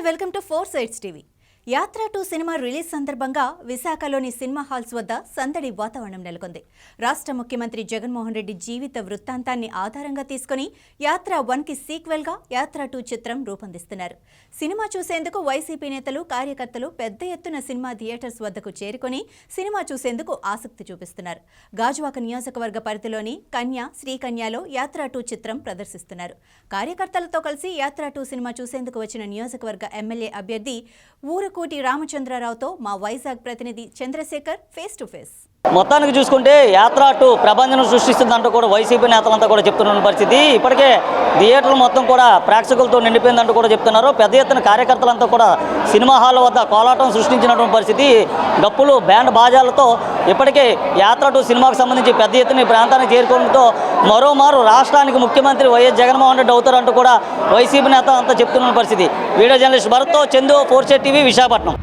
నమస్తే, welcome to 4 sides TV. యాత్ర 2 cinema release సందర్భంగా విశాఖలోని సినిమా హాల్స్ వద్ద సందడి వాతావరణం నెలకొంది. రాష్ట్ర ముఖ్యమంత్రి జగన్మోహన్ రెడ్డి జీవిత వృత్తాంతాన్ని ఆధారంగా తీసుకుని యాత్ర 1కి సీక్వెల్ గా యాత్ర 2 చిత్రం రూపొందిస్తున్నారు. సినిమా చూసేందుకు వైసీపీ నేతలు, కార్యకర్తలు పెద్ద ఎత్తున సినిమా థియేటర్స్ వద్దకు చేరుకుని సినిమా చూసేందుకు ఆసక్తి చూపిస్తున్నారు. గాజువాక నియోజకవర్గ పరిధిలోని కన్య, శ్రీకన్యలో యాత్ర 2 చిత్రం ప్రదర్శిస్తున్నారు. కార్యకర్తలతో కలిసి యాత్ర 2 సినిమా చూసేందుకు వచ్చిన నియోజకవర్గ ఎమ్మెల్యే అభ్యర్థి ఊరుకోటి రామచంద్రరావుతో మా వైజాగ్ ప్రతినిధి చంద్రశేఖర్ ఫేస్ టు ఫేస్. మొత్తానికి చూసుకుంటే యాత్ర 2 ప్రభంజనం సృష్టిస్తుందంటూ కూడా వైసీపీ నేతలంతా కూడా చెప్తున్న పరిస్థితి. ఇప్పటికే థియేటర్లు మొత్తం కూడా ప్రేక్షకులతో నిండిపోయిందంటూ కూడా చెప్తున్నారు. పెద్ద ఎత్తున కార్యకర్తలంతా కూడా సినిమా హాల్ వద్ద కోలాటం సృష్టించినటువంటి పరిస్థితి. డప్పులు, బ్యాండ్ బాజాలతో ఇప్పటికే యాత్ర 2 సినిమాకు సంబంధించి పెద్ద ఎత్తున ఈ ప్రాంతానికి చేరుకోవడంతో మరోమారు రాష్ట్రానికి ముఖ్యమంత్రి వైఎస్ జగన్మోహన్ రెడ్డి అవుతారంటూ కూడా వైసీపీ నేత అంతా చెప్తున్న పరిస్థితి. వీడియో జర్నలిస్ట్ భరత్తో చందు, 4 సైడ్స్ టీవీ, విశాఖపట్నం.